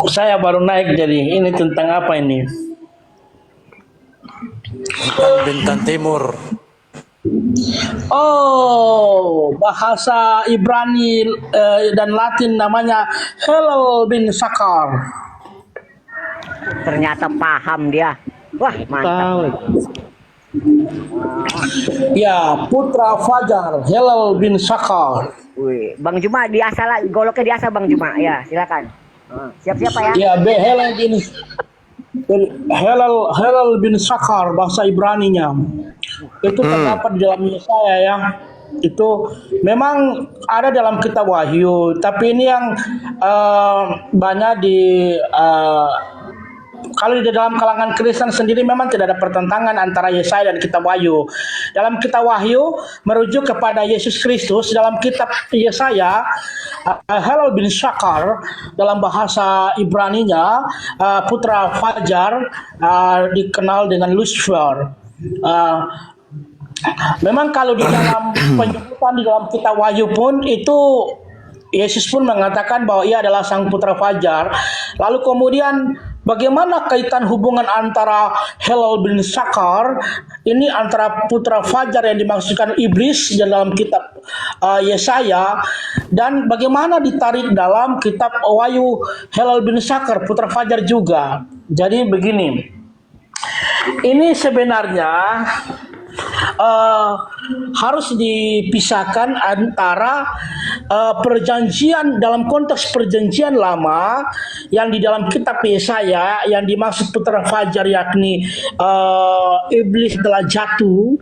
Saya baru naik jadi ini tentang apa ini? Tentang Bintang Timur. Oh, bahasa Ibrani dan Latin namanya Hillel bin Sakar. Ternyata paham dia. Wah, mantap. Ya, putra Fajar Hillel bin Sakar. Wih, Bang Juma di asal goloknya di asal Bang Juma. Ya, silakan. Siap-siap Pak ya. Ya, Hillel bin Sakar bahasa Ibraninya. Itu terdapat di dalam Yesaya ya. Itu memang ada dalam kitab Wahyu, tapi ini yang banyak di kalau di dalam kalangan Kristen sendiri memang tidak ada pertentangan antara Yesaya dan kitab Wahyu. Dalam kitab Wahyu merujuk kepada Yesus Kristus, dalam kitab Yesaya Hillel bin Sakar dalam bahasa Ibraninya putra Fajar dikenal dengan Lucifer. Uh, Memang kalau di dalam penyebutan di dalam kitab Wahyu pun itu Yesus pun mengatakan bahwa ia adalah sang putra Fajar. Lalu kemudian bagaimana kaitan hubungan antara Hillel bin Sakar ini antara putra Fajar yang dimaksudkan iblis di dalam kitab Yesaya dan bagaimana ditarik dalam kitab Wahyu Hillel bin Sakar putra Fajar juga. Jadi begini. Ini sebenarnya harus dipisahkan antara perjanjian dalam konteks perjanjian lama yang di dalam kitab Yesaya yang dimaksud putra Fajar yakni iblis telah jatuh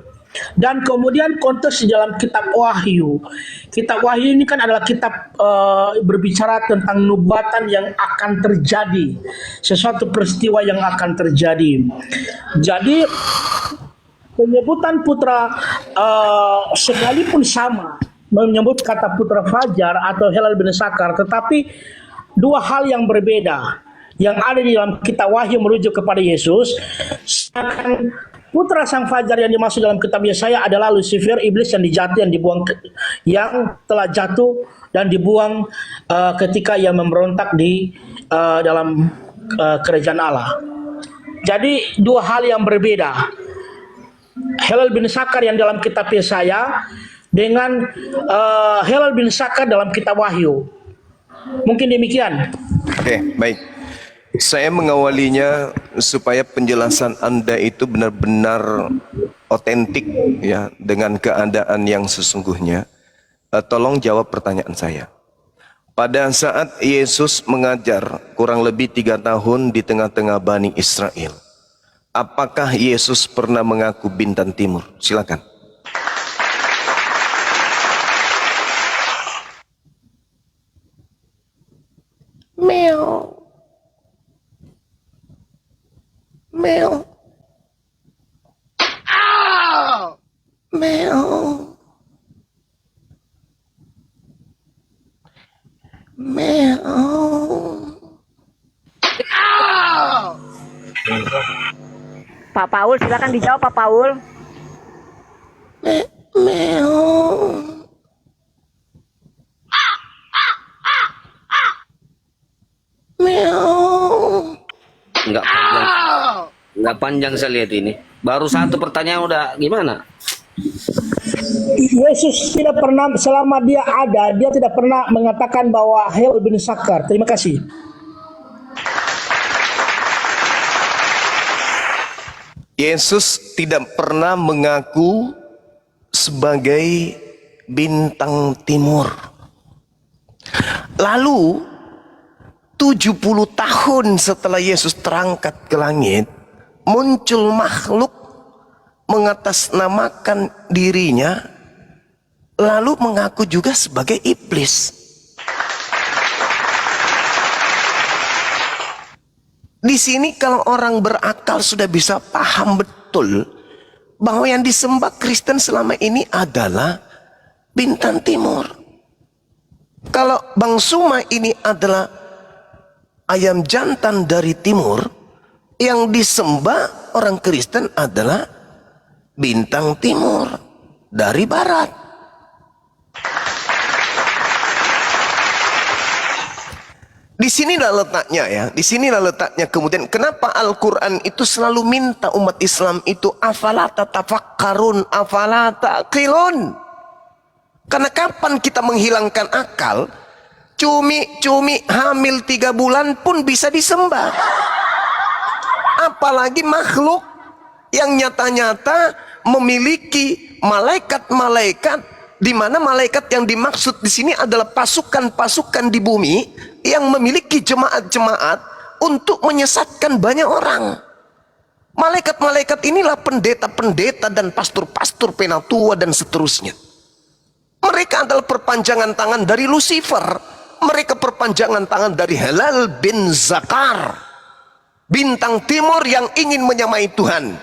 dan kemudian konteks di dalam kitab Wahyu. Kitab Wahyu ini kan adalah kitab berbicara tentang nubuatan yang akan terjadi, sesuatu peristiwa yang akan terjadi. Jadi penyebutan putra sekalipun sama menyebut kata putra Fajar atau Hillel bin Sakar, tetapi dua hal yang berbeda yang ada di dalam kitab Wahyu merujuk kepada Yesus. Sedangkan putra sang Fajar yang dimaksud dalam kitab Yesaya adalah Lucifer, iblis yang dijatuh, yang dibuang, yang telah jatuh dan dibuang ketika ia memberontak di dalam kerajaan Allah. Jadi dua hal yang berbeda. Hillel bin Sakar yang dalam kitab Yesaya dengan Hillel bin Sakar dalam kitab Wahyu. Mungkin demikian. Oke, baik. Saya mengawalinya supaya penjelasan Anda itu benar-benar otentik ya dengan keadaan yang sesungguhnya. Tolong jawab pertanyaan saya. Pada saat Yesus mengajar kurang lebih 3 tahun di tengah-tengah Bani Israel, apakah Yesus pernah mengaku bintang timur? Silakan. Meow. Meow. Meow. Meow. Pak Paul silakan dijawab Pak Paul. Meow. Meow. Nggak panjang saya lihat ini. Baru satu pertanyaan udah gimana? Yesus tidak pernah, selama dia ada, dia tidak pernah mengatakan bahwa Hillel bin Sakar. Terima kasih. Yesus tidak pernah mengaku sebagai bintang timur. Lalu 70 tahun setelah Yesus terangkat ke langit, muncul makhluk mengatasnamakan dirinya, lalu mengaku juga sebagai iblis. Di sini kalau orang berakal sudah bisa paham betul bahwa yang disembah Kristen selama ini adalah bintang timur. Kalau Bang Suma ini adalah ayam jantan dari timur, yang disembah orang Kristen adalah bintang timur dari barat. Di sinilah letaknya ya. Di sinilah letaknya kemudian kenapa Al-Quran itu selalu minta umat Islam itu afala tatafakkarun, afala taqilun. Karena kapan kita menghilangkan akal, cumi-cumi hamil 3 bulan pun bisa disembah. Apalagi makhluk yang nyata-nyata memiliki malaikat-malaikat, di mana malaikat yang dimaksud di sini adalah pasukan-pasukan di bumi yang memiliki jemaat-jemaat untuk menyesatkan banyak orang. Malaikat-malaikat inilah pendeta-pendeta dan pastor-pastor penatua dan seterusnya. Mereka adalah perpanjangan tangan dari Lucifer. Mereka perpanjangan tangan dari Halal bin Zakar, bintang timur yang ingin menyamai Tuhan,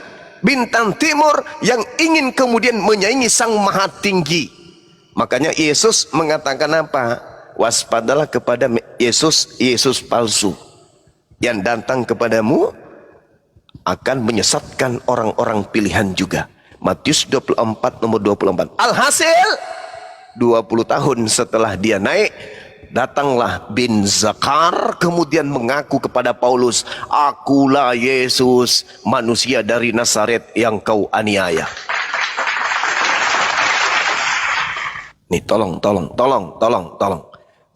bintang timur yang ingin kemudian menyaingi Sang Maha Tinggi. Makanya Yesus mengatakan apa? Waspadalah kepada Yesus palsu yang datang kepadamu akan menyesatkan orang-orang pilihan juga. Matius 24 nomor 24. Alhasil 20 tahun setelah dia naik, datanglah bin Zakar kemudian mengaku kepada Paulus, akulah Yesus, manusia dari Nazaret yang kau aniaya. Nih tolong.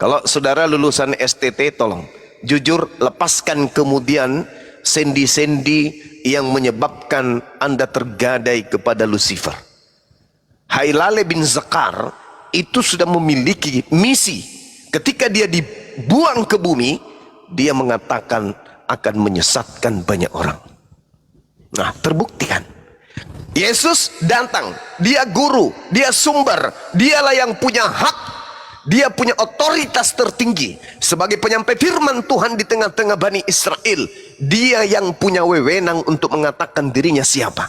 Kalau saudara lulusan STT, tolong jujur lepaskan kemudian sendi-sendi yang menyebabkan Anda tergadai kepada Lucifer. Hilal bin Zakar itu sudah memiliki misi. Ketika dia dibuang ke bumi, dia mengatakan akan menyesatkan banyak orang. Nah, terbuktikan. Yesus datang, dia guru, dia sumber, dialah yang punya hak, dia punya otoritas tertinggi sebagai penyampai firman Tuhan di tengah-tengah Bani Israel. Dia yang punya wewenang untuk mengatakan dirinya siapa.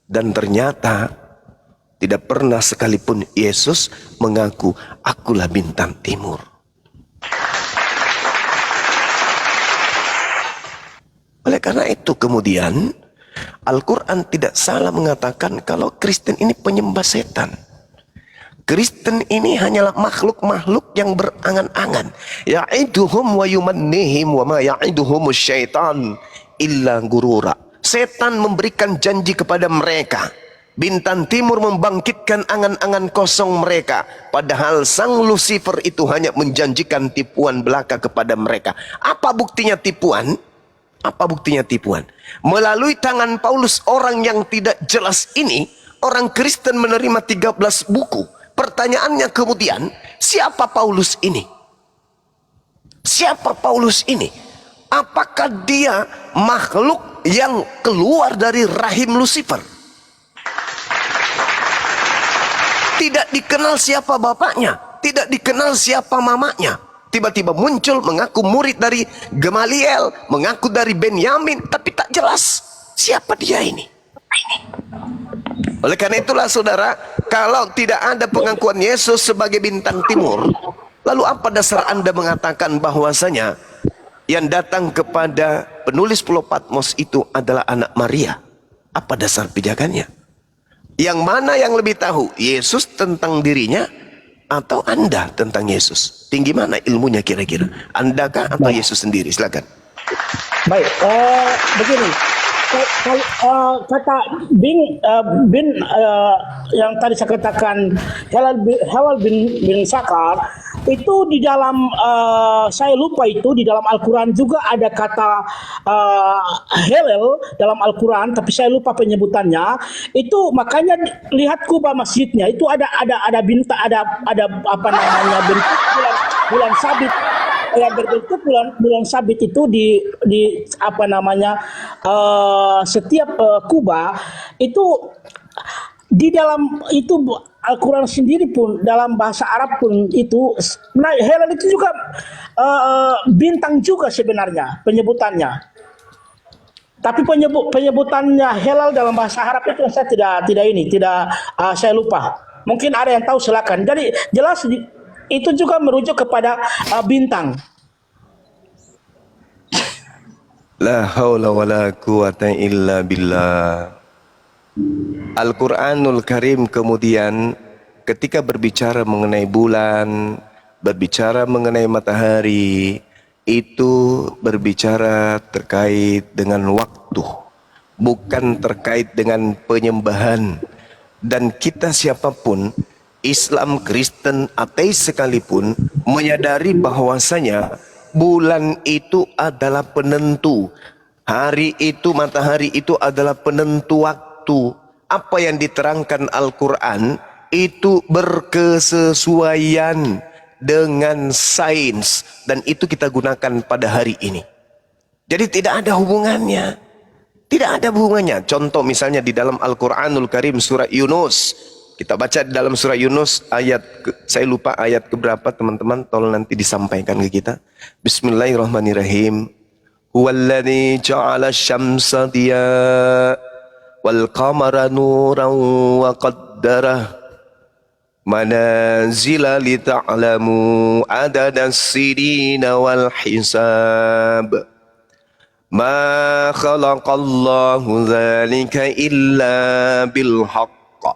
Dan ternyata tidak pernah sekalipun Yesus mengaku akulah bintang timur. Oleh karena itu kemudian Al-Quran tidak salah mengatakan kalau Kristen ini penyembah setan. Kristen ini hanyalah makhluk-makhluk yang berangan-angan. Ya'iduhum wa yumannihim wa ma ya'iduhumus syaitan illa gurura. Setan memberikan janji kepada mereka. Bintang timur membangkitkan angan-angan kosong mereka. Padahal sang Lucifer itu hanya menjanjikan tipuan belaka kepada mereka. Apa buktinya tipuan? Apa buktinya tipuan? Melalui tangan Paulus orang yang tidak jelas ini, orang Kristen menerima 13 buku. Pertanyaannya kemudian, siapa Paulus ini? Siapa Paulus ini? Apakah dia makhluk yang keluar dari rahim Lucifer? Tidak dikenal siapa bapaknya, tidak dikenal siapa mamanya. Tiba-tiba muncul mengaku murid dari Gamaliel, mengaku dari Benyamin, tapi tak jelas siapa dia ini. Oleh karena itulah saudara, kalau tidak ada pengakuan Yesus sebagai bintang timur, lalu apa dasar Anda mengatakan bahwasanya yang datang kepada penulis Pulau Patmos itu adalah anak Maria? Apa dasar pijakannya? Yang mana yang lebih tahu, Yesus tentang dirinya atau Anda tentang Yesus? Tinggi mana ilmunya kira-kira? Anda kah atau Yesus sendiri? Silakan. Baik, begini. Kata bin yang tadi saya katakan Halal bin Zakar itu di dalam saya lupa itu di dalam Al-Quran juga ada kata Halal dalam Al-Quran, tapi saya lupa penyebutannya. Itu makanya lihat kubah masjidnya itu ada bintang, ada apa namanya bentuk bulan sabit yang berbentuk bulan sabit itu di apa namanya setiap kubah itu di dalam itu Al-Quran sendiri pun dalam bahasa Arab pun itu Hilal itu juga bintang juga sebenarnya penyebutannya. Tapi penyebutannya Hilal dalam bahasa Arab itu saya tidak saya lupa. Mungkin ada yang tahu silakan. Jadi jelas itu juga merujuk kepada bintang. La haula wa la quwata illa billah. Al-Quranul Karim kemudian ketika berbicara mengenai bulan, berbicara mengenai matahari, itu berbicara terkait dengan waktu, bukan terkait dengan penyembahan. Dan kita siapapun, Islam, Kristen, ateis sekalipun, menyadari bahwasanya bulan itu adalah penentu. Hari itu, matahari itu adalah penentu waktu. Apa yang diterangkan Al-Quran itu berkesesuaian dengan sains, dan itu kita gunakan pada hari ini. Jadi tidak ada hubungannya. Tidak ada hubungannya. Contoh misalnya di dalam Al-Quranul Karim surah Yunus. Kita baca di dalam surah Yunus ayat, saya lupa ayat keberapa teman-teman, tolong nanti disampaikan ke kita. Bismillahirrahmanirrahim. Huwallazi ja'ala syamsa diya wal qamara nuran wa qaddarah manazila lita'lamu adadas sinina wal hisab. Ma khalaqallahu dzalika illa bil haqq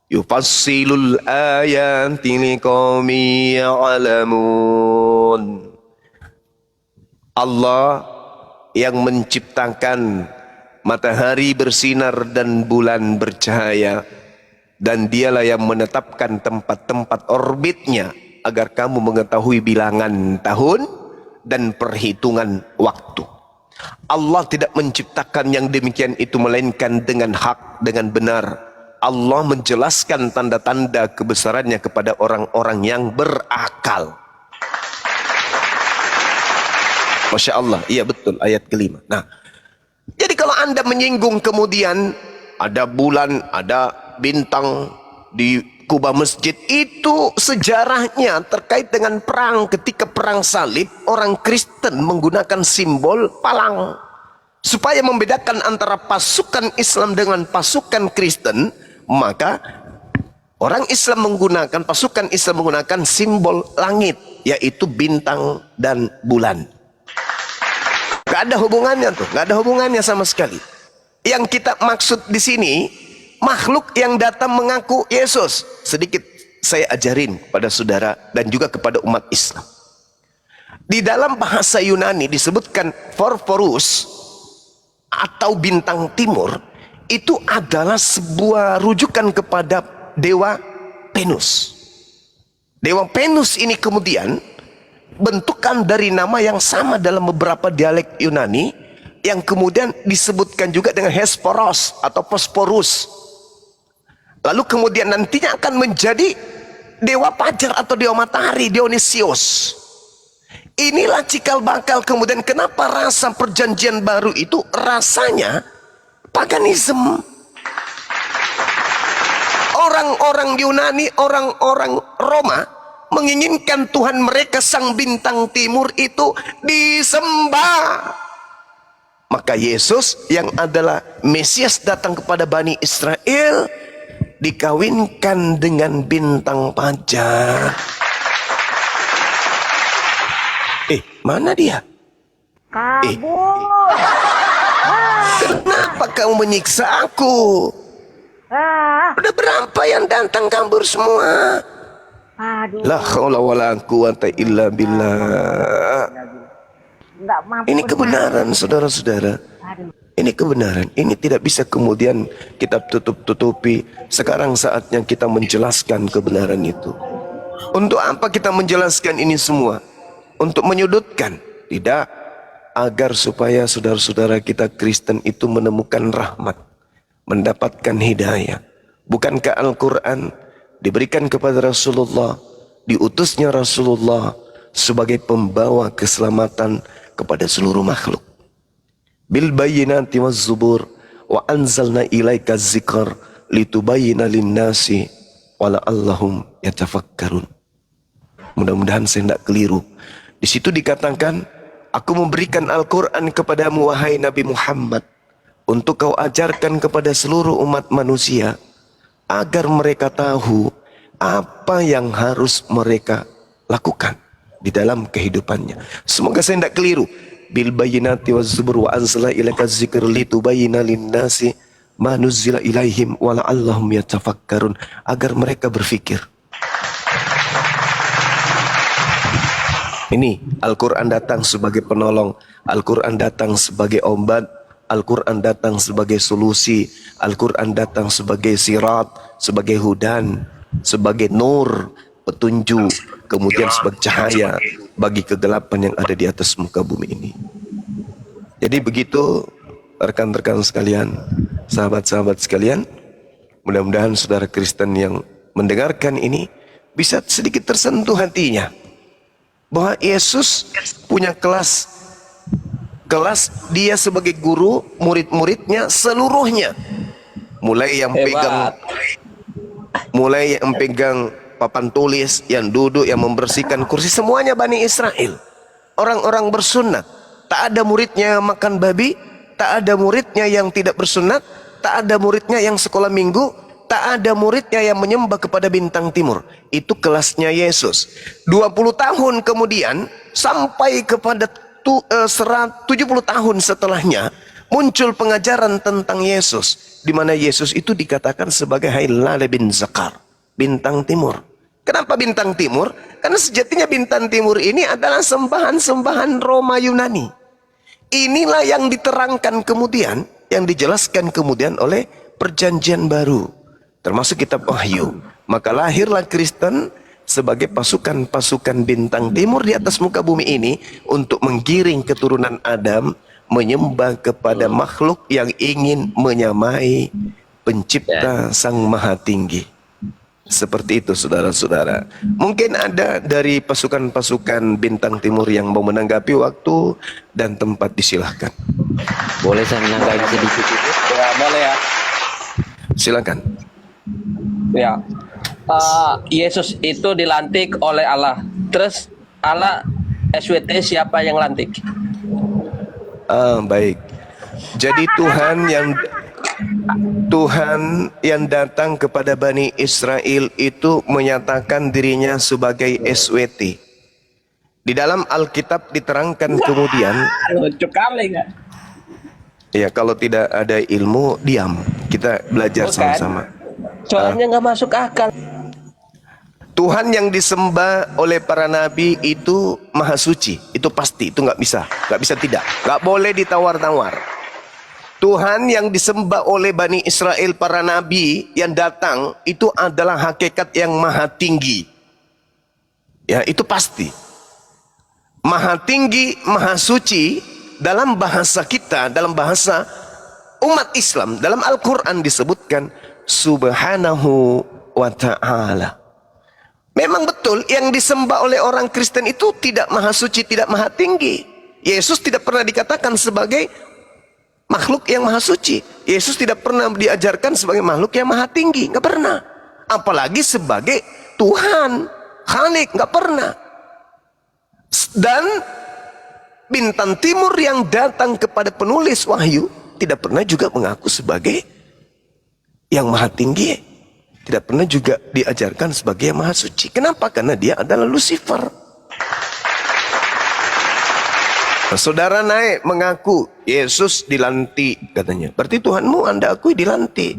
yufassilul ayati liqaumin ya'lamun. Allah yang menciptakan matahari bersinar dan bulan bercahaya, dan dialah yang menetapkan tempat-tempat orbitnya agar kamu mengetahui bilangan tahun dan perhitungan waktu. Allah tidak menciptakan yang demikian itu melainkan dengan hak, dengan benar. Allah menjelaskan tanda-tanda kebesarannya kepada orang-orang yang berakal. Masya Allah, iya betul, ayat kelima. Nah, jadi kalau Anda menyinggung kemudian ada bulan, ada bintang di kubah masjid, itu sejarahnya terkait dengan perang. Ketika perang salib, orang Kristen menggunakan simbol palang supaya membedakan antara pasukan Islam dengan pasukan Kristen. Maka orang Islam menggunakan, pasukan Islam menggunakan simbol langit, yaitu bintang dan bulan. Gak ada hubungannya tuh, gak ada hubungannya sama sekali. Yang kita maksud di sini makhluk yang datang mengaku Yesus. Sedikit saya ajarin kepada saudara dan juga kepada umat Islam. Di dalam bahasa Yunani disebutkan Phosphorus atau bintang timur, itu adalah sebuah rujukan kepada dewa Venus. Dewa Venus ini kemudian bentukan dari nama yang sama dalam beberapa dialek Yunani, yang kemudian disebutkan juga dengan Hesperos atau Phosphorus. Lalu kemudian nantinya akan menjadi dewa fajar atau dewa matahari, Dionysius. Inilah cikal bakal kemudian kenapa rasa perjanjian baru itu rasanya paganisme. Orang-orang Yunani, orang-orang Roma menginginkan Tuhan mereka sang bintang timur itu disembah. Maka Yesus yang adalah Mesias datang kepada Bani Israel dikawinkan dengan bintang fajar. Mana dia? Kabur. Kenapa kamu menyiksa aku? Udah berapa yang datang kabur semua? Aduh. La haula wala quwata illa billah. Enggak mampu. Ini kebenaran, saudara-saudara. Aduh. Ini kebenaran. Ini tidak bisa kemudian kita tutup-tutupi. Sekarang saatnya kita menjelaskan kebenaran itu. Untuk apa kita menjelaskan ini semua? Untuk menyudutkan? Tidak. Agar supaya saudara-saudara kita Kristen itu menemukan rahmat, mendapatkan hidayah. Bukankah Al-Quran diberikan kepada Rasulullah, diutusnya Rasulullah sebagai pembawa keselamatan kepada seluruh makhluk. Bil bayyinati waz zubur wa anzalna ilaika dzikr litubayyana lin-nasi wa la'allahum yatafakkarun. Mudah-mudahan saya tidak keliru. Di situ dikatakan, aku memberikan Al-Quran kepadamu wahai Nabi Muhammad, untuk kau ajarkan kepada seluruh umat manusia, agar mereka tahu apa yang harus mereka lakukan di dalam kehidupannya. Semoga saya tidak keliru. Bil bayyinati waz zubur wa anzalna ilaika dzikr litubayyana lin-nasi ma nuzzila ilaihim wa la'allahum yatafakkarun, agar mereka berfikir. Ini Al-Quran datang sebagai penolong, Al-Quran datang sebagai obat, Al-Quran datang sebagai solusi, Al-Quran datang sebagai sirat, sebagai hudan, sebagai nur, petunjuk, kemudian sebagai cahaya bagi kegelapan yang ada di atas muka bumi ini. Jadi begitu rekan-rekan sekalian, sahabat-sahabat sekalian, mudah-mudahan saudara Kristen yang mendengarkan ini bisa sedikit tersentuh hatinya bahwa Yesus punya kelas dia sebagai guru, murid-muridnya seluruhnya, mulai yang pegang papan tulis, yang duduk, yang membersihkan kursi, semuanya Bani Israel, orang-orang bersunat. Tak ada muridnya yang makan babi, tak ada muridnya yang tidak bersunat, tak ada muridnya yang sekolah minggu, tak ada muridnya yang menyembah kepada bintang timur. Itu kelasnya Yesus. 20 tahun kemudian sampai kepada 70 tahun setelahnya muncul pengajaran tentang Yesus, di mana Yesus itu dikatakan sebagai Hilal bin Zakar, bintang timur. Kenapa bintang timur? Karena sejatinya bintang timur ini adalah sembahan-sembahan Roma Yunani. Inilah yang diterangkan kemudian, yang dijelaskan kemudian oleh perjanjian baru, termasuk kitab Wahyu. Maka lahirlah Kristen sebagai pasukan-pasukan bintang timur di atas muka bumi ini untuk menggiring keturunan Adam menyembah kepada makhluk yang ingin menyamai pencipta Sang Maha Tinggi. Seperti itu saudara-saudara. Mungkin ada dari pasukan-pasukan bintang timur yang mau menanggapi, waktu dan tempat disilahkan. Boleh saya menanggapi sedikit itu? Ya, boleh ya. Silakan. Ya, Yesus itu dilantik oleh Allah. Terus Allah SWT siapa yang lantik? Baik. Jadi Tuhan yang datang kepada Bani Israel itu menyatakan dirinya sebagai SWT. Di dalam Alkitab diterangkan kemudian, Lucu kali nggak? ya kalau tidak ada ilmu, diam. Kita belajar sama-sama. Soalnya nggak masuk akal. Tuhan yang disembah oleh para nabi itu maha suci, itu pasti, itu nggak bisa tidak, nggak boleh ditawar-tawar. Tuhan yang disembah oleh Bani Israel, para nabi yang datang, itu adalah hakikat yang maha tinggi. Ya, itu pasti. Maha tinggi, maha suci, dalam bahasa kita, dalam bahasa umat Islam, dalam Al-Quran disebutkan Subhanahu wa ta'ala. Memang betul yang disembah oleh orang Kristen itu tidak maha suci, tidak maha tinggi. Yesus tidak pernah dikatakan sebagai makhluk yang maha suci. Yesus tidak pernah diajarkan sebagai makhluk yang maha tinggi, nggak pernah. Apalagi sebagai Tuhan, Khalik, nggak pernah. Dan bintang timur yang datang kepada penulis Wahyu tidak pernah juga mengaku sebagai yang maha tinggi, tidak pernah juga diajarkan sebagai yang maha suci. Kenapa? Karena dia adalah Lucifer. Nah, saudara naik mengaku Yesus dilantik katanya, berarti Tuhanmu Anda akui dilantik.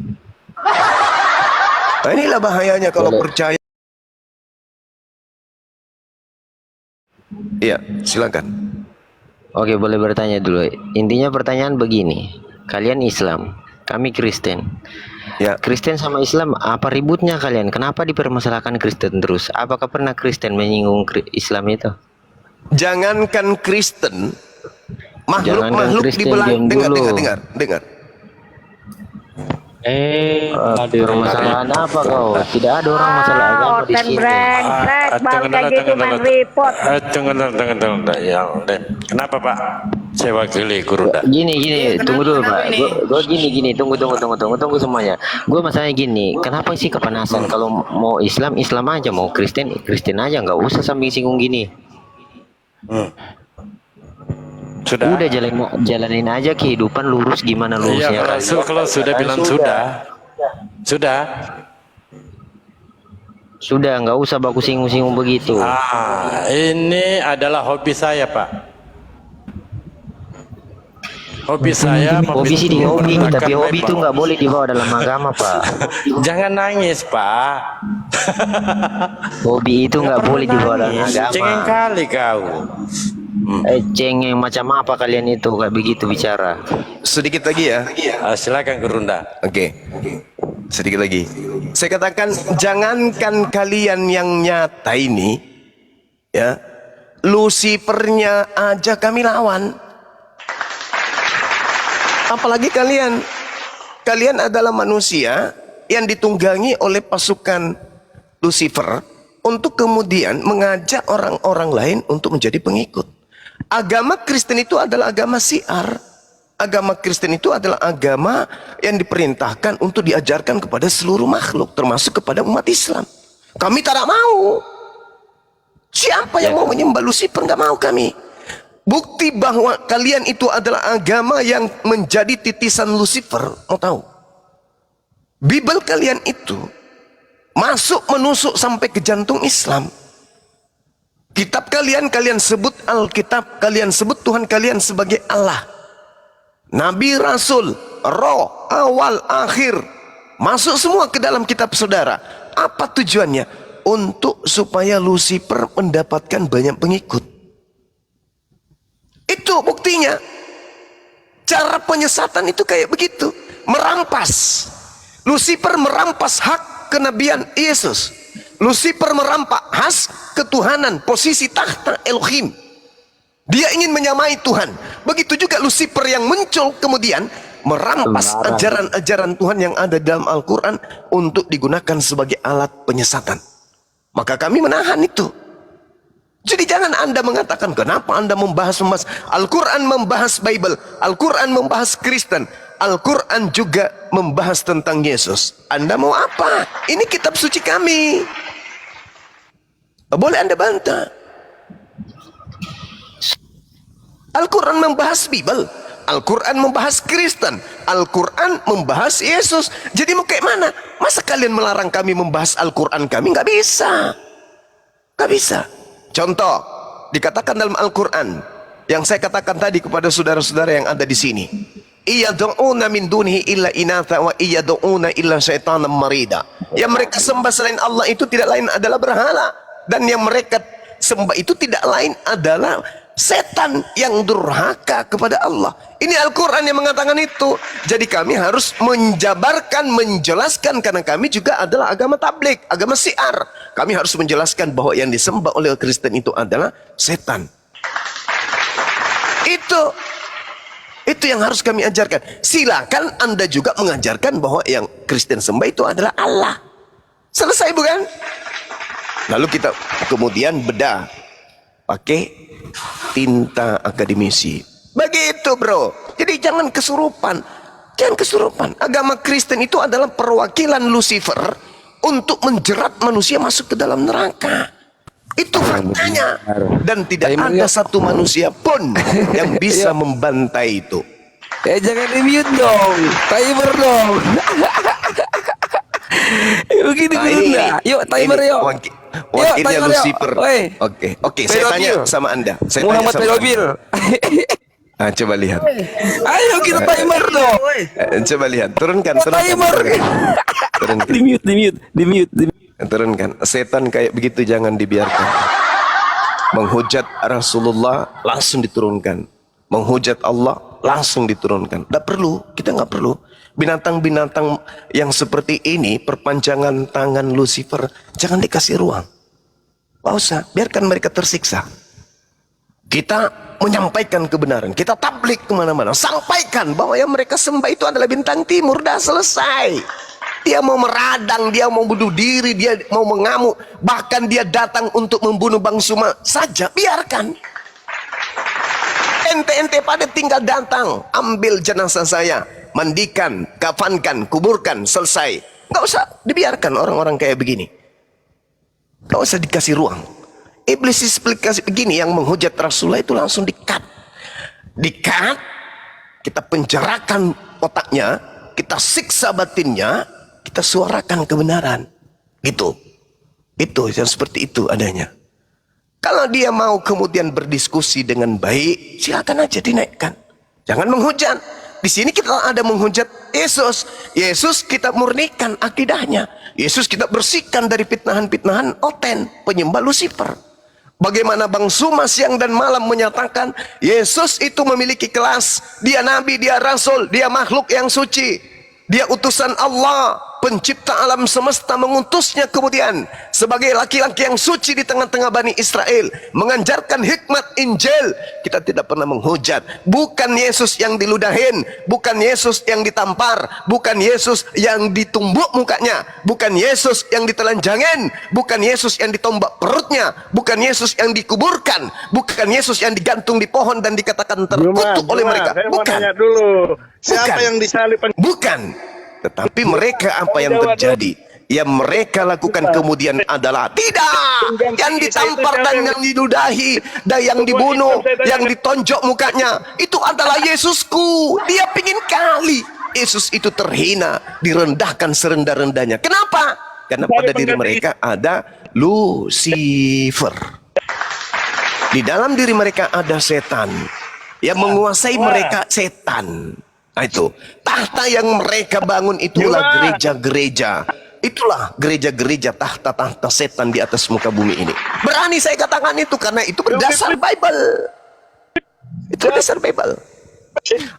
Nah, inilah bahayanya kalau percaya. Iya, silakan. Oke, boleh bertanya dulu. Intinya pertanyaan begini. Kalian Islam, kami Kristen. Ya. Kristen sama Islam, apa ributnya kalian? Kenapa dipermasalahkan Kristen terus? Apakah pernah Kristen menyinggung Islam itu? Jangankan Kristen, makhluk-makhluk di belakang. Dengar. Permasalahan apa kau? Tidak ada orang masalah agama di sini. Brengsek, bang kayak gitu main report. Tunggu. Ya, kenapa Pak? Saya wakili Kuruda. Gini, tunggu dulu Pak. Gue gini, tunggu semuanya. Gue masalahnya gini, kenapa sih kepanasan? Kalau mau Islam aja, mau Kristen aja, nggak usah sambil singgung gini. Sudah. Udah jalanin aja kehidupan lurus gimana lurusnya. Iya, kalau sudah bilang sudah. Sudah, nggak usah baku singgung-singgung begitu. Ini adalah hobi saya Pak. Hobi saya. Hobi sih di hobi, tapi hobi itu nggak boleh dibawa dalam agama Pak. Jangan nangis Pak. Hobi itu nggak boleh dibawa dalam Cengeng agama. kali kau. Cengeng macam apa kalian itu kayak begitu bicara? Sedikit lagi ya. Silakan Gurunda. Oke. Sedikit lagi. Saya katakan jangankan kalian yang nyata ini ya. Lucifernya aja kami lawan. Apalagi kalian. Kalian adalah manusia yang ditunggangi oleh pasukan Lucifer untuk kemudian mengajak orang-orang lain untuk menjadi pengikut. Agama Kristen itu adalah agama syiar. Agama Kristen itu adalah agama yang diperintahkan untuk diajarkan kepada seluruh makhluk, termasuk kepada umat Islam. Kami tidak mau. Siapa yang mau menyembah Lucifer? Nggak mau kami. Bukti bahwa kalian itu adalah agama yang menjadi titisan Lucifer. Mau tahu? Bible kalian itu masuk menusuk sampai ke jantung Islam. Kitab kalian sebut Alkitab, kalian sebut Tuhan kalian sebagai Allah. Nabi, Rasul, Roh, awal, akhir, masuk semua ke dalam kitab saudara. Apa tujuannya? Untuk supaya Lucifer mendapatkan banyak pengikut. Itu buktinya. Cara penyesatan itu kayak begitu. Merampas. Lucifer merampas hak kenabian Yesus. Lucifer merampas hak ketuhanan, posisi tahta Elohim. Dia ingin menyamai Tuhan. Begitu juga Lucifer yang muncul kemudian merampas ajaran-ajaran Tuhan yang ada dalam Al-Quran untuk digunakan sebagai alat penyesatan. Maka kami menahan itu. Jadi jangan Anda mengatakan kenapa Anda membahas Al-Quran, membahas Bible, Al-Quran membahas Kristen, Al-Quran juga membahas tentang Yesus. Anda mau apa? Ini kitab suci kami. Boleh Anda bantah. Al-Quran membahas Bible, Al-Quran membahas Kristen, Al-Quran membahas Yesus. Jadi mau kayak mana? Masa kalian melarang kami membahas Al-Quran kami? Nggak bisa. Nggak bisa. Contoh, dikatakan dalam Al-Quran yang saya katakan tadi kepada saudara-saudara yang ada di sini. Iyad'una min dunihi illa inatha wa iyad'una illa syaitanan marida. Yang mereka sembah selain Allah itu tidak lain adalah berhala, dan yang mereka sembah itu tidak lain adalah setan yang durhaka kepada Allah. Ini Al-Quran yang mengatakan itu. Jadi kami harus menjabarkan, menjelaskan, karena kami juga adalah agama tabligh, agama syiar. Kami harus menjelaskan bahwa yang disembah oleh Kristen itu adalah setan. Itu yang harus kami ajarkan. Silakan Anda juga mengajarkan bahwa yang Kristen sembah itu adalah Allah. Selesai bukan? Lalu kita kemudian bedah pakai tinta akademisi. Begitu bro. Jadi jangan kesurupan. Jangan kesurupan. Agama Kristen itu adalah perwakilan Lucifer untuk menjerat manusia masuk ke dalam neraka. Itu faktanya. Dan tidak ada satu manusia pun yang bisa membantai itu. Jangan di-mute dong. Timer dong. Begini Gurunda. Yuk timer yuk. Wakilnya Lucifer. Oi. Oke. Saya tanya sama Anda. Muhammad Pedofil. Coba lihat. Ayo kita timer dong. Coba lihat. Turunkan. Timer. Turunkan. Di mute. Turunkan. Setan kayak begitu jangan dibiarkan. Menghujat Rasulullah langsung diturunkan. Menghujat Allah langsung diturunkan. Tidak perlu. Kita nggak perlu. Binatang-binatang yang seperti ini, perpanjangan tangan Lucifer, jangan dikasih ruang. Nggak usah. Biarkan mereka tersiksa. Kita menyampaikan kebenaran. Kita tabligh kemana-mana. Sampaikan bahwa yang mereka sembah itu adalah bintang timur. Dah selesai. Dia mau meradang, dia mau bunuh diri, dia mau mengamuk, bahkan dia datang untuk membunuh Bang Suma saja, biarkan. Ente pada tinggal datang, ambil jenazah saya, mandikan, kafankan, kuburkan, selesai. Nggak usah dibiarkan orang-orang kayak begini. Nggak usah dikasih ruang. Iblis explikasi begini, yang menghujat Rasulullah itu langsung dikat. Dikat, kita penjarakan otaknya, kita siksa batinnya, kita suarakan kebenaran. Itu yang seperti itu adanya. Kalau dia mau kemudian berdiskusi dengan baik, silakan aja dinaikkan. Jangan menghujat. Di sini kita ada menghujat Yesus. Yesus kita murnikan akidahnya. Yesus kita bersihkan dari fitnahan-fitnahan oten, penyembah Lucifer. Bagaimana Bang Suma siang dan malam menyatakan Yesus itu memiliki kelas. Dia nabi, dia rasul, dia makhluk yang suci. Dia utusan Allah, pencipta alam semesta, mengutusnya kemudian sebagai laki-laki yang suci di tengah-tengah Bani Israel, mengajarkan hikmat Injil. Kita tidak pernah menghujat. Bukan Yesus yang diludahin, bukan Yesus yang ditampar, bukan Yesus yang ditumbuk mukanya, bukan Yesus yang ditelanjangin, bukan Yesus yang ditombak perutnya, bukan Yesus yang dikuburkan, bukan Yesus yang digantung di pohon dan dikatakan terkutuk oleh mereka. Saya mau Bukan. nanya dulu, siapa Bukan. yang disalib? Bukan. Tetapi mereka apa yang terjadi? Yang mereka lakukan kemudian adalah tidak. Yang ditampar dan yang diludahi, dan yang dibunuh, yang ditonjok mukanya, itu adalah Yesusku. Dia pingin kali Yesus itu terhina, direndahkan serendah-rendahnya. Kenapa? Karena pada diri mereka ada Lucifer. Di dalam diri mereka ada setan. Yang menguasai mereka setan. Nah itu, tahta yang mereka bangun itulah gereja-gereja. Itulah gereja-gereja tahta-tahta setan di atas muka bumi ini. Berani saya katakan itu karena itu berdasar Bible. Itu berdasar Bible.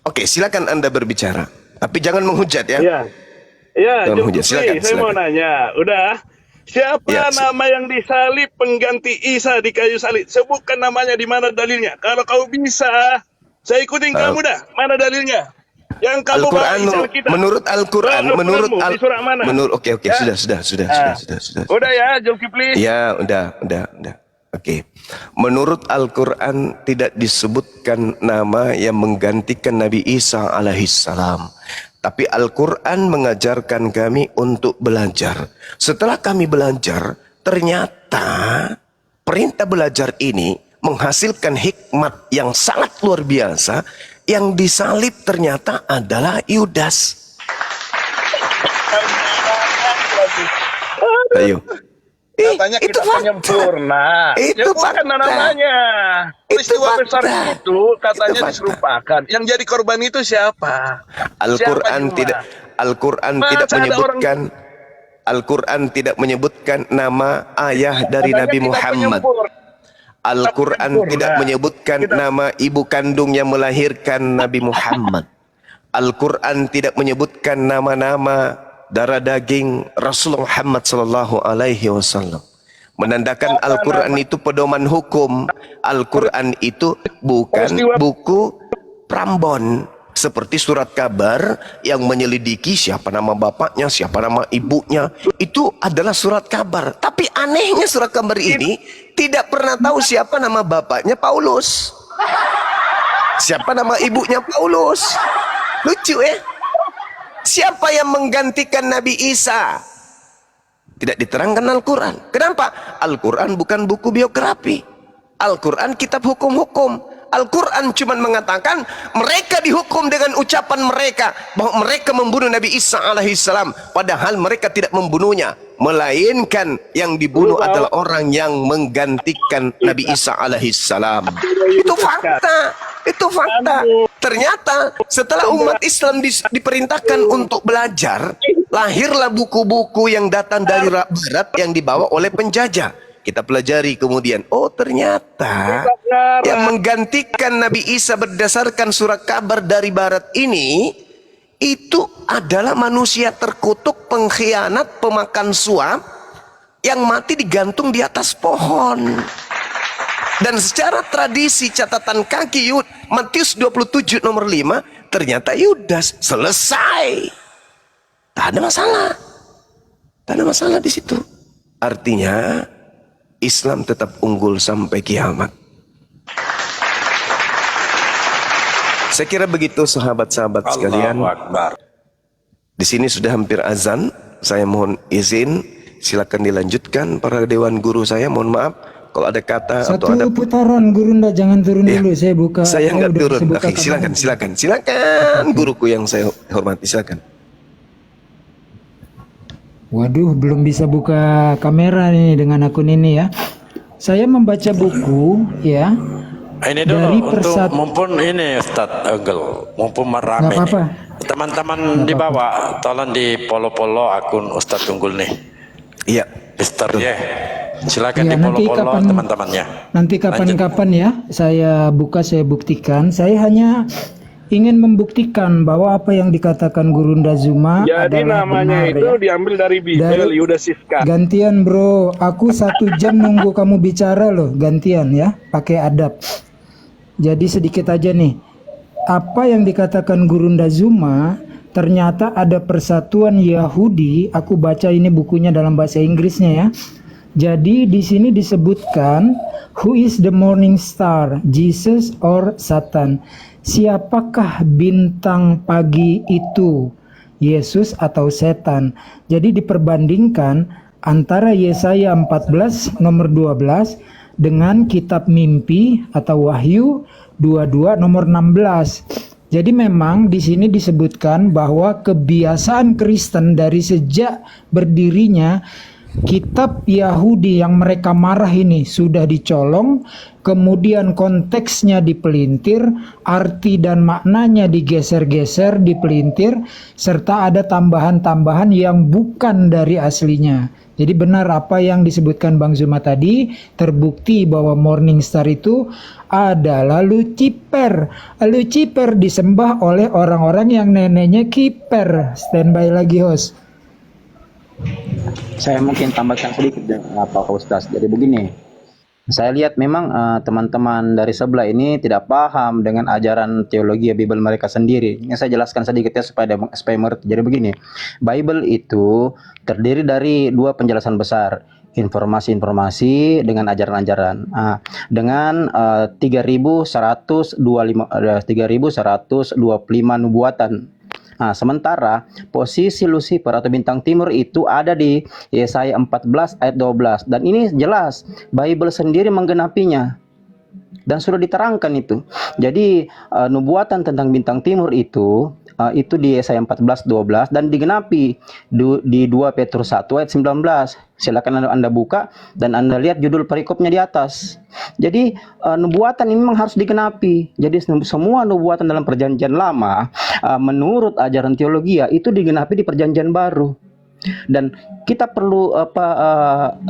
Oke, silakan Anda berbicara. Tapi jangan menghujat ya. Ya, Jangan menghujat. Silakan, saya mau silakan. nanya. Udah, siapa Ya, nama yang disalib pengganti Isa di kayu salib? Sebutkan namanya, di mana dalilnya? Kalau kau bisa, saya ikutin kamu dah. Mana dalilnya? Yang kamu bawa Al-Quran, Isa kita. menurut Al-Quran, Di surat mana? oke, Ya. sudah. Udah ya, Zulkifli. Ya, udah. Oke. Menurut Al-Quran tidak disebutkan nama yang menggantikan Nabi Isa alaihissalam. Tapi Al-Quran mengajarkan kami untuk belajar. Setelah kami belajar, ternyata perintah belajar ini menghasilkan hikmat yang sangat luar biasa. Yang disalib ternyata adalah Yudas. Ayo. Katanya Itu kita fakta. penyempurna. Itu Ya, bukan fakta. namanya. Peristiwa Itu besar fakta. itu katanya Itu fakta. diserupakan. Yang jadi korban itu siapa? Al-Quran Siapa tidak Al-Quran Masa tidak ada menyebutkan Al-Quran tidak menyebutkan nama ayah dari Katanya Nabi kita Muhammad. penyempurna. Al-Quran tidak menyebutkan nama ibu kandung yang melahirkan Nabi Muhammad. Al-Quran tidak menyebutkan nama-nama darah daging Rasulullah Muhammad sallallahu alaihi wasallam. Menandakan Al-Quran itu pedoman hukum. Al-Quran itu bukan buku Prambon seperti surat kabar yang menyelidiki siapa nama bapaknya, siapa nama ibunya. Itu adalah surat kabar. Tapi anehnya surat kabar ini tidak pernah tahu siapa nama bapaknya Paulus, siapa nama ibunya Paulus. Lucu ya. Siapa yang menggantikan Nabi Isa? Tidak diterangkan Al-Quran. Kenapa? Al-Quran bukan buku biografi. Al-Quran kitab hukum-hukum. Al-Quran cuma mengatakan mereka dihukum dengan ucapan mereka bahwa mereka membunuh Nabi Isa alaihissalam, padahal mereka tidak membunuhnya, melainkan yang dibunuh adalah orang yang menggantikan Nabi Isa alaihissalam. Itu fakta. Itu fakta. Ternyata setelah umat Islam diperintahkan untuk belajar, lahirlah buku-buku yang datang dari Barat yang dibawa oleh penjajah. Kita pelajari kemudian, oh ternyata yang menggantikan Nabi Isa berdasarkan surat kabar dari Barat ini, itu adalah manusia terkutuk, pengkhianat, pemakan suap, yang mati digantung di atas pohon. Dan secara tradisi catatan kaki Matius 27 nomor 5, ternyata Yudas. Selesai. Tak ada masalah. Tak ada masalah di situ. Artinya Islam tetap unggul sampai kiamat. Saya kira begitu sahabat-sahabat sekalian. Di sini sudah hampir azan. Saya mohon izin, silakan dilanjutkan para dewan guru saya. Mohon maaf kalau ada kata atau ada putaran guru, ndak jangan turun dulu, saya buka. Saya nggak udah turun. saya buka Oke, silakan guruku yang saya hormati, silakan. Waduh, belum bisa buka kamera nih dengan akun ini ya. Saya membaca buku ya, Ini dulu dari untuk mumpun ini Ustadz Egel, mumpun Nggak merame nih. apa-apa. Teman-teman di bawah, tolong di follow akun Ustadz Tunggul nih. Iya. Mister ya. Silakan Ya, di follow teman-temannya. nanti kapan-kapan ya saya buktikan. Saya hanya ingin membuktikan bahwa apa yang dikatakan Gurunda Zuma Jadi adalah namanya benar itu ya. diambil dari Bible, Dari- Yudas Siska. Gantian bro, aku 1 jam nunggu kamu bicara loh, gantian ya, pakai adab. Jadi sedikit aja nih, apa yang dikatakan Gurunda Zuma, ternyata ada persatuan Yahudi, aku baca ini bukunya dalam bahasa Inggrisnya ya. Jadi di sini disebutkan, who is the morning star, Jesus or Satan? Siapakah bintang pagi itu? Yesus atau setan? Jadi diperbandingkan antara Yesaya 14 nomor 12 dengan kitab mimpi atau Wahyu 22 nomor 16. Jadi memang di sini disebutkan bahwa kebiasaan Kristen dari sejak berdirinya kitab Yahudi yang mereka marah ini sudah dicolong, kemudian konteksnya dipelintir, arti dan maknanya digeser-geser, dipelintir, serta ada tambahan-tambahan yang bukan dari aslinya. Jadi benar apa yang disebutkan Bang Zuma tadi, terbukti bahwa Morning Star itu adalah Lucifer. Lucifer disembah oleh orang-orang yang neneknya kiper. Standby lagi host. Saya mungkin tambahkan sedikit apa Pak Ustaz. Jadi begini, saya lihat memang teman-teman dari sebelah ini tidak paham dengan ajaran teologi Bible mereka sendiri. Yang saya jelaskan sedikit ya supaya mengerti. Jadi begini, Bible itu terdiri dari 2 penjelasan besar. Informasi-informasi dengan ajaran-ajaran. Dengan 3.125 nubuatan. Sementara posisi Lucifer atau bintang timur itu ada di Yesaya 14 ayat 12 dan ini jelas Bible sendiri menggenapinya dan sudah diterangkan itu. Jadi nubuatan tentang bintang timur itu di Yesaya 14:12 dan digenapi di 2 Petrus 1 ayat 19. Silakan Anda buka dan Anda lihat judul perikopnya di atas. Jadi nubuatan ini memang harus digenapi. Jadi semua nubuatan dalam perjanjian lama menurut ajaran teologi itu digenapi di perjanjian baru. Dan kita perlu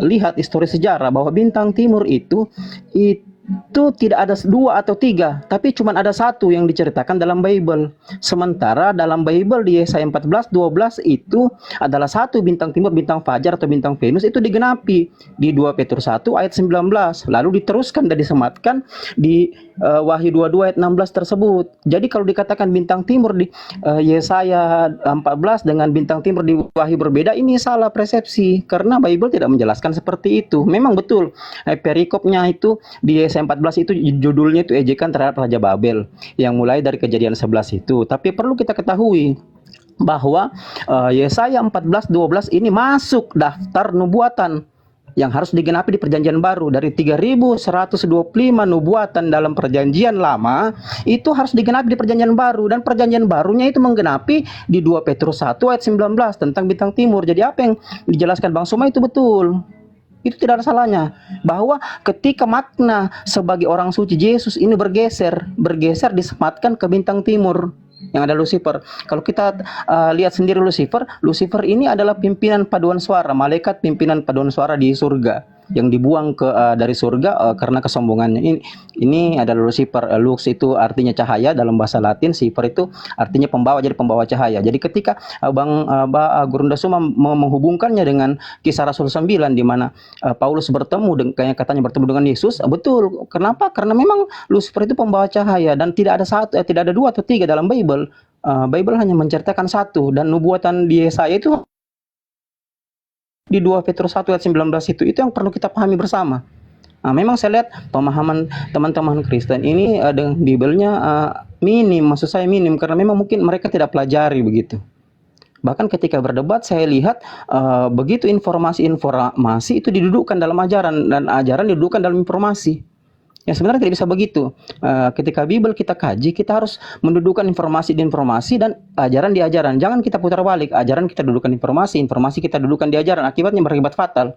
lihat histori sejarah bahwa bintang timur itu tidak ada 2 atau 3, tapi cuma ada 1 yang diceritakan dalam Bible. Sementara dalam Bible di Yesaya 14:12 itu adalah 1 bintang timur, bintang fajar atau bintang Venus itu digenapi di 2 Petrus 1 ayat 19. Lalu diteruskan dan disematkan di Wahyu 22 ayat 16 tersebut. Jadi kalau dikatakan bintang timur di Yesaya 14 dengan bintang timur di Wahyu berbeda, ini salah persepsi karena Bible tidak menjelaskan seperti itu. Memang betul perikopnya itu di Yesaya 14 itu judulnya itu ejekan terhadap Raja Babel yang mulai dari Kejadian 11 itu. Tapi perlu kita ketahui bahwa Yesaya 14:12 ini masuk daftar nubuatan yang harus digenapi di perjanjian baru. Dari 3.125 nubuatan dalam perjanjian lama itu harus digenapi di perjanjian baru, dan perjanjian barunya itu menggenapi di 2 Petrus 1 ayat 19 tentang bintang timur. Jadi apa yang dijelaskan Bang Suma itu betul. Itu tidak ada salahnya, bahwa ketika makna sebagai orang suci Yesus ini bergeser disematkan ke bintang timur yang ada Lucifer. Kalau kita lihat sendiri Lucifer ini adalah pimpinan paduan suara, malaikat pimpinan paduan suara di surga yang dibuang dari surga karena kesombongannya. Ini adalah Lucifer. Lux itu artinya cahaya dalam bahasa Latin, Cifer itu artinya pembawa, jadi pembawa cahaya. Jadi ketika Gurunda Suma menghubungkannya dengan Kisah Rasul 9 di mana Paulus bertemu katanya bertemu dengan Yesus, betul. Kenapa? Karena memang Lucifer itu pembawa cahaya dan tidak ada 2 atau 3 dalam Bible. Bible hanya menceritakan 1, dan nubuatan di Yesaya itu di 2 Petrus 1 ayat 19 itu yang perlu kita pahami bersama. Memang saya lihat pemahaman teman-teman Kristen ini dengan Bible-nya minim, maksud saya minim, karena memang mungkin mereka tidak pelajari begitu. Bahkan ketika berdebat saya lihat begitu informasi itu didudukkan dalam ajaran, dan ajaran didudukkan dalam informasi. Ya sebenarnya tidak bisa begitu. Ketika Bible kita kaji, kita harus mendudukkan informasi di informasi dan ajaran di ajaran. Jangan kita putar balik. Ajaran kita dudukkan informasi kita dudukkan di ajaran. Akibatnya berakibat fatal.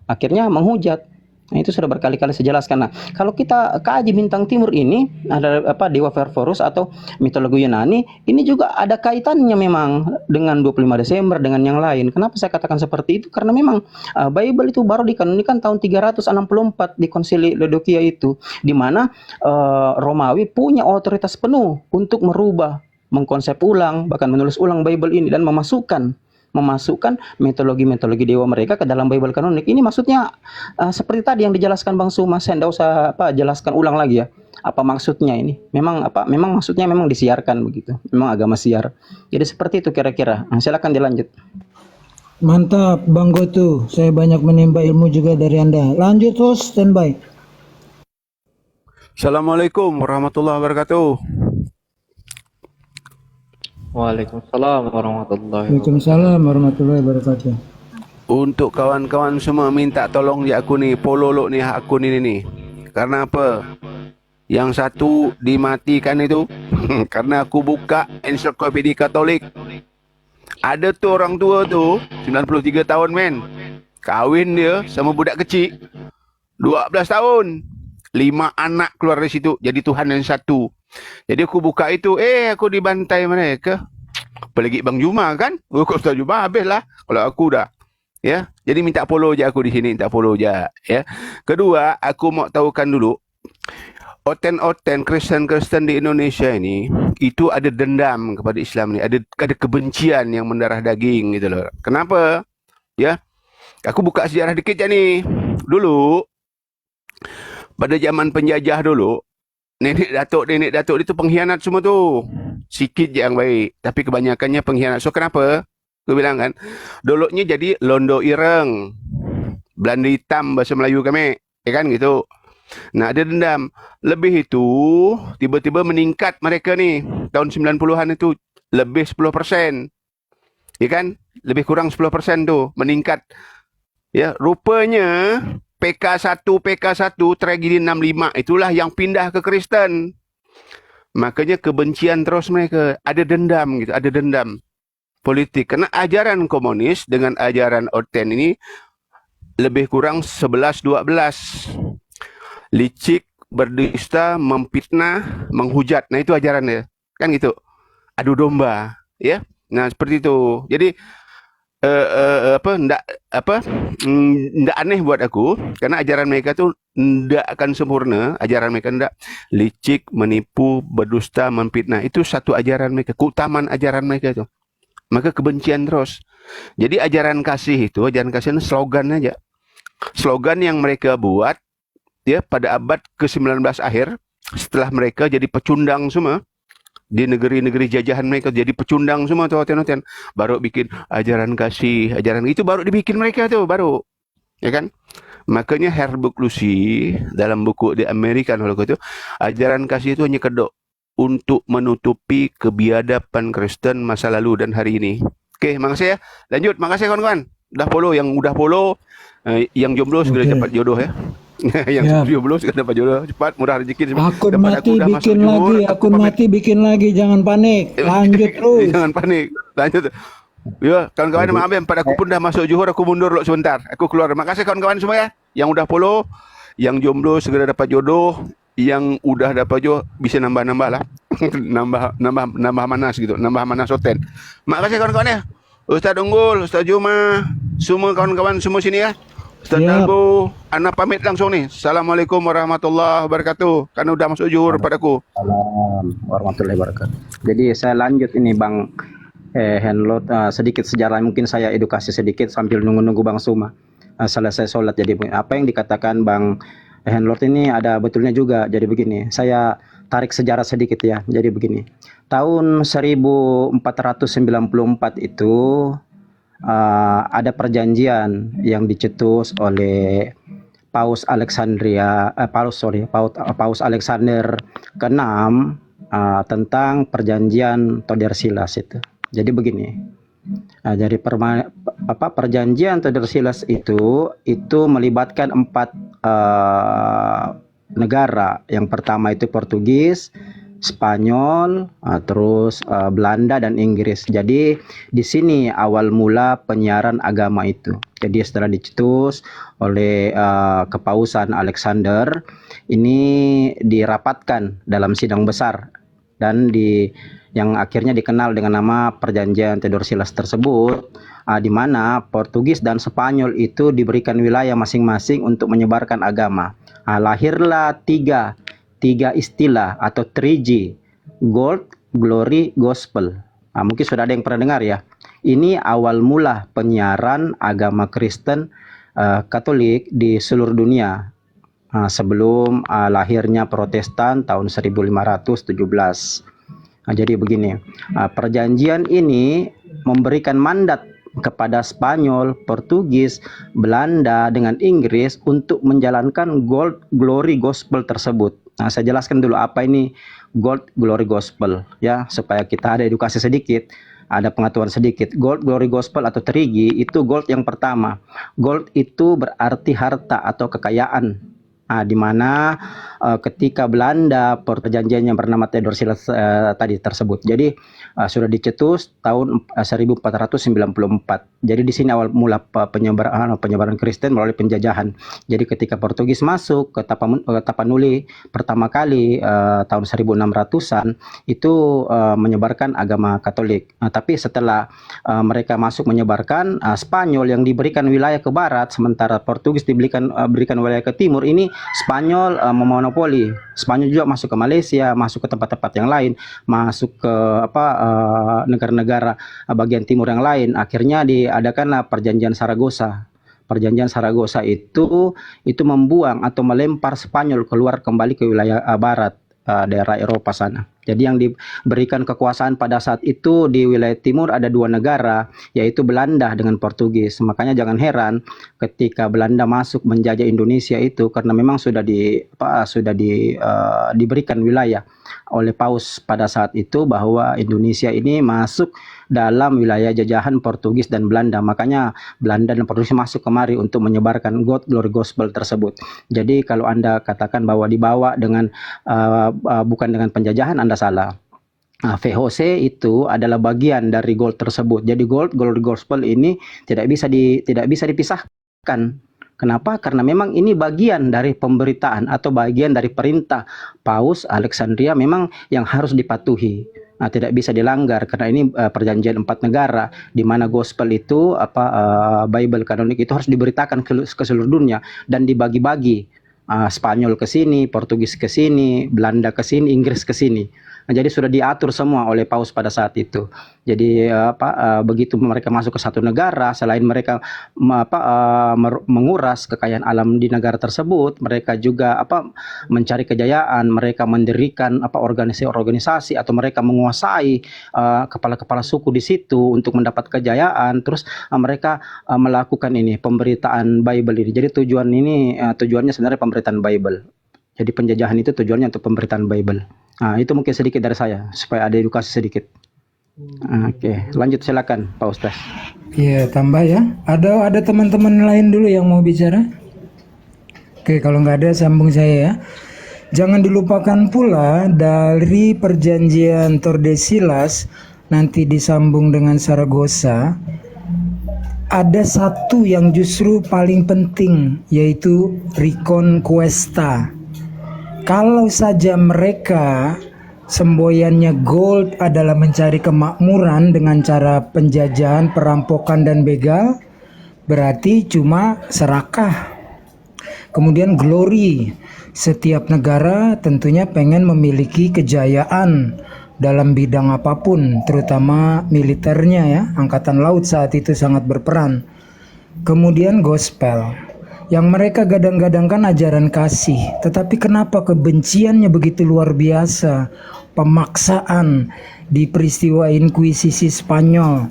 Akhirnya menghujat. Nah, itu sudah berkali-kali saya jelaskan. Nah, kalau kita kaji bintang timur ini, ada Dewa Perforus atau mitologi Yunani, ini juga ada kaitannya memang dengan 25 Desember, dengan yang lain. Kenapa saya katakan seperti itu? Karena memang Bible itu baru dikanonikan tahun 364 di Konsili Laodikia itu, di mana Romawi punya otoritas penuh untuk merubah, mengkonsep ulang, bahkan menulis ulang Bible ini dan memasukkan mitologi-mitologi dewa mereka ke dalam Bible kanonik. Ini maksudnya seperti tadi yang dijelaskan Bang Suma, saya tidak usah jelaskan ulang lagi ya. Apa maksudnya ini? Memang maksudnya memang disiarkan begitu. Memang agama siar. Jadi seperti itu kira-kira. Nah, silakan dilanjut. Mantap Bang Gotu, saya banyak menimba ilmu juga dari Anda. Lanjut host, standby. Assalamualaikum warahmatullahi wabarakatuh. Waalaikumsalam warahmatullahi wabarakatuh. Waalaikumsalam warahmatullahi wabarakatuh. Untuk kawan-kawan semua minta tolong di aku ni, pololok ni akun ini nih. Karena apa? Yang satu dimatikan itu karena aku buka ensiklopedia Katolik. Ada tuh orang tua tuh 93 tahun men. Kawin dia sama budak kecil 12 tahun. 5 anak keluar dari situ jadi Tuhan yang satu. Jadi aku buka itu, aku dibantai mereka. Apalagi Bang Juma kan? Kalau Ustaz Juma habis lah. Kalau aku dah. Ya, jadi minta follow je aku di sini, minta follow je. Ya. Kedua, aku mau tahukan dulu. Oten Kristen di Indonesia ini itu ada dendam kepada Islam ni, ada kebencian yang mendarah daging gitu loh. Kenapa? Ya. Aku buka sejarah dikit je ni. Dulu pada zaman penjajah dulu, nenek datuk itu pengkhianat semua tu. Sikit je yang baik, tapi kebanyakannya pengkhianat. So kenapa? Aku bilang kan, dulunya jadi londo ireng, Belanda hitam bahasa Melayu kami, ya kan gitu. Nah, ada dendam. Lebih itu, tiba-tiba meningkat mereka ni. Tahun 90-an itu lebih 10%. Ya kan? Lebih kurang 10% tu meningkat. Ya, rupanya PK1 tragedi 65 itulah yang pindah ke Kristen. Makanya kebencian terus mereka, ada dendam gitu, ada dendam politik. Karena ajaran komunis dengan ajaran Oten ini lebih kurang 11-12. Licik, berdusta, memfitnah, menghujat. Nah, itu ajarannya. Kan gitu. Adu domba, ya. Nah, seperti itu. Jadi ndak aneh buat aku karena ajaran mereka tuh ndak akan sempurna. Ajaran mereka ndak licik, menipu, berdusta, memfitnah. Itu satu ajaran mereka, keutamaan ajaran mereka itu. Maka kebencian terus. Jadi ajaran kasih itu slogan aja. Slogan yang mereka buat ya pada abad ke-19 akhir, setelah mereka jadi pecundang semua di negeri-negeri jajahan mereka, jadi pecundang semua tuh hotel-hotel, baru bikin ajaran kasih, ajaran itu baru dibikin mereka tuh baru, ya kan? Makanya Herbert Lucy dalam buku di Amerika itu, ajaran kasih itu hanya kedok untuk menutupi kebiadaban Kristen masa lalu dan hari ini. Oke, makasih ya. Lanjut, makasih kawan-kawan. Udah follow, yang udah follow, yang jomblo segera dapat jodoh ya. Yang jomblo segera dapat jodoh, cepat, murah rezeki. Akun mati bikin lagi, jangan panik. Lanjut terus. Jangan panik. Lanjut. Ya, kawan-kawan, maaf ya, pada aku pun dah masuk Johor, aku mundur loh sebentar. Aku keluar. Makasih kawan-kawan semua ya. Yang udah follow, yang jomblo segera dapat jodoh, yang udah dapat jodoh bisa nambah-nambah lah. nambah manas gitu, nambah manas Oten. Makasih kawan-kawan ya. Ustaz Unggul, Ustaz Juma, semua kawan-kawan semua sini ya. Ustaz Dalbo, Ana pamit langsung nih. Assalamualaikum warahmatullahi wabarakatuh. Karena udah masuk Johor padaku. Assalamualaikum warahmatullahi wabarakatuh. Jadi saya lanjut ini Bang Henlot, sedikit sejarah, mungkin saya edukasi sedikit sambil nunggu-nunggu Bang Suma selesai sholat. Jadi apa yang dikatakan Bang Henlot ini ada betulnya juga. Jadi begini, saya tarik sejarah sedikit ya. Jadi begini, tahun 1494 itu ada perjanjian yang dicetus oleh Paus Alexander ke-6 tentang perjanjian Tordesillas itu. Jadi begini, jadi perjanjian Tordesillas itu melibatkan 4 negara. Yang pertama itu Portugis, Spanyol, terus Belanda dan Inggris. Jadi di sini awal mula penyiaran agama itu. Jadi setelah dicetus oleh Kepausan Alexander, ini dirapatkan dalam sidang besar dan yang akhirnya dikenal dengan nama Perjanjian Tordesillas tersebut, di mana Portugis dan Spanyol itu diberikan wilayah masing-masing untuk menyebarkan agama. Lahirlah tiga istilah atau 3G, Gold, Glory, Gospel. Mungkin sudah ada yang pernah dengar ya. Ini awal mula penyiaran agama Kristen Katolik di seluruh dunia sebelum lahirnya Protestan tahun 1517. Jadi begini, perjanjian ini memberikan mandat kepada Spanyol, Portugis, Belanda dengan Inggris untuk menjalankan Gold, Glory, Gospel tersebut. Saya jelaskan dulu apa ini Gold, Glory, Gospel ya, supaya kita ada edukasi sedikit, ada pengetahuan sedikit. Gold, Glory, Gospel atau 3G itu gold yang pertama. Gold itu berarti harta atau kekayaan. Di mana ketika Belanda perjanjiannya bernama Tordesillas tadi tersebut. Jadi sudah dicetus tahun 1494. Jadi di sini awal mula penyebaran Kristen melalui penjajahan. Jadi ketika Portugis masuk ke Tapanuli pertama kali tahun 1600-an itu menyebarkan agama Katolik. Tapi setelah mereka masuk menyebarkan, Spanyol yang diberikan wilayah ke barat sementara Portugis berikan wilayah ke timur, ini Spanyol memonopoli. Spanyol juga masuk ke Malaysia, masuk ke tempat-tempat yang lain, masuk ke negara-negara bagian timur yang lain. Akhirnya diadakanlah Perjanjian Saragossa. Perjanjian Saragossa itu membuang atau melempar Spanyol keluar kembali ke wilayah barat, daerah Eropa sana. Jadi yang diberikan kekuasaan pada saat itu di wilayah timur ada dua negara, yaitu Belanda dengan Portugis. Makanya jangan heran ketika Belanda masuk menjajah Indonesia itu karena memang sudah diberikan wilayah oleh Paus pada saat itu bahwa Indonesia ini masuk dalam wilayah jajahan Portugis dan Belanda. Makanya Belanda dan Portugis masuk kemari untuk menyebarkan God, Glory, Gospel tersebut. Jadi kalau Anda katakan bahwa dibawa dengan bukan dengan penjajahan, Anda salah. VOC itu adalah bagian dari gold tersebut. Jadi gold, Glory, Gospel ini tidak bisa dipisahkan. Kenapa? Karena memang ini bagian dari pemberitaan atau bagian dari perintah Paus Alexandria memang yang harus dipatuhi. Tidak bisa dilanggar karena ini perjanjian 4 negara di mana gospel itu Bible kanonik itu harus diberitakan ke seluruh dunia dan dibagi-bagi. Spanyol ke sini, Portugis ke sini, Belanda ke sini, Inggris ke sini. Jadi sudah diatur semua oleh Paus pada saat itu. Jadi begitu mereka masuk ke satu negara, selain mereka menguras kekayaan alam di negara tersebut, mereka juga mencari kejayaan, mereka mendirikan organisasi atau mereka menguasai kepala-kepala suku di situ untuk mendapat kejayaan. Terus mereka melakukan ini pemberitaan Bible ini. Jadi tujuannya sebenarnya pemberitaan Bible. Jadi penjajahan itu tujuannya untuk pemberitaan Bible. Itu mungkin sedikit dari saya supaya ada edukasi sedikit. Oke, lanjut silakan Pak Ustaz. Iya, tambah ya. Ada teman-teman lain dulu yang mau bicara? Oke, kalau nggak ada sambung saya ya. Jangan dilupakan pula dari perjanjian Tordesillas nanti disambung dengan Saragossa. Ada satu yang justru paling penting, yaitu Reconquista. Kalau saja mereka semboyannya gold adalah mencari kemakmuran dengan cara penjajahan, perampokan dan begal, berarti cuma serakah. Kemudian glory, setiap negara tentunya pengen memiliki kejayaan dalam bidang apapun, terutama militernya ya, angkatan laut saat itu sangat berperan. Kemudian gospel, yang mereka gadang-gadangkan ajaran kasih, tetapi kenapa kebenciannya begitu luar biasa? Pemaksaan di peristiwa Inkuisisi Spanyol,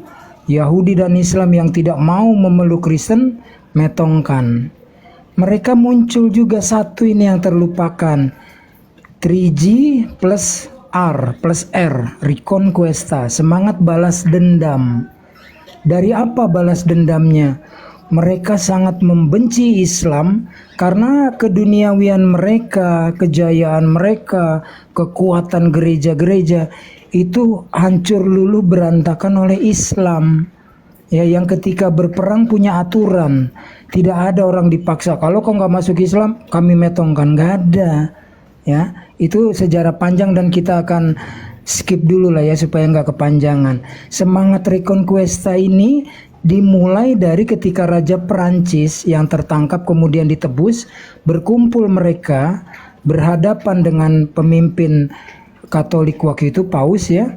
Yahudi dan Islam yang tidak mau memeluk Kristen metongkan. Mereka muncul juga satu ini yang terlupakan, 3G plus R plus R, Reconquista, semangat balas dendam. Dari apa balas dendamnya? mereka sangat membenci Islam karena keduniawian mereka, kejayaan mereka, kekuatan gereja-gereja itu hancur luluh berantakan oleh Islam. Ya, yang ketika berperang punya aturan, tidak ada orang dipaksa. Kalau kau nggak masuk Islam, kami metongkan, nggak ada. Ya, itu sejarah panjang dan kita akan skip dulu lah ya supaya nggak kepanjangan. Semangat Reconquista ini dimulai dari ketika Raja Perancis yang tertangkap kemudian ditebus, berkumpul mereka berhadapan dengan pemimpin Katolik waktu itu, Paus ya.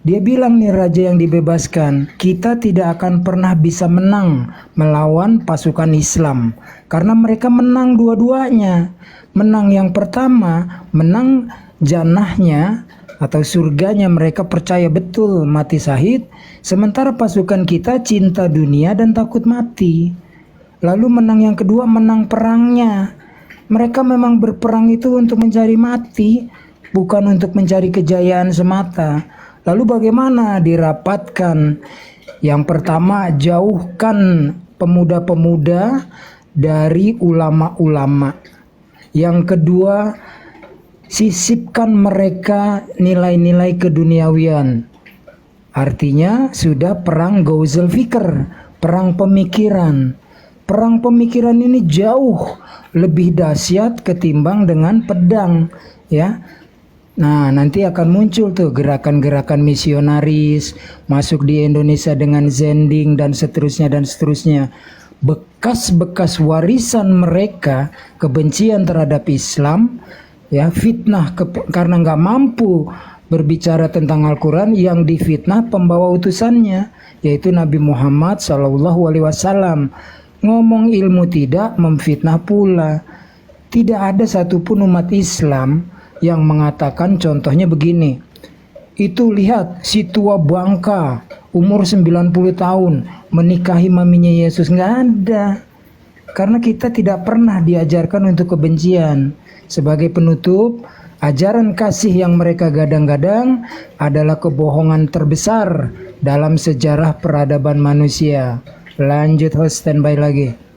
Dia bilang nih, raja yang dibebaskan, kita tidak akan pernah bisa menang melawan pasukan Islam karena mereka menang dua-duanya. Menang yang pertama, menang jannahnya atau surganya, mereka percaya betul mati syahid, sementara pasukan kita cinta dunia dan takut mati. Lalu menang yang kedua, menang perangnya. Mereka memang berperang itu untuk mencari mati, bukan untuk mencari kejayaan semata. Lalu bagaimana dirapatkan? Yang pertama, jauhkan pemuda-pemuda dari ulama-ulama. Yang kedua, sisipkan mereka nilai-nilai keduniawian. Artinya sudah perang Gauzul Fikr, perang pemikiran. Perang pemikiran ini jauh lebih dahsyat ketimbang dengan pedang, ya. Nah, nanti akan muncul tuh gerakan-gerakan misionaris masuk di Indonesia dengan Zending dan seterusnya dan seterusnya. Bekas-bekas warisan mereka, kebencian terhadap Islam, ya, fitnah karena nggak mampu berbicara tentang Al-Quran, yang difitnah pembawa utusannya yaitu Nabi Muhammad SAW. Ngomong ilmu tidak, memfitnah pula. Tidak ada satupun umat Islam yang mengatakan contohnya begini, itu lihat si tua bangka umur 90 tahun menikahi maminya Yesus, nggak ada. Karena kita tidak pernah diajarkan untuk kebencian. Sebagai penutup, ajaran kasih yang mereka gadang-gadang adalah kebohongan terbesar dalam sejarah peradaban manusia. Lanjut host, standby lagi.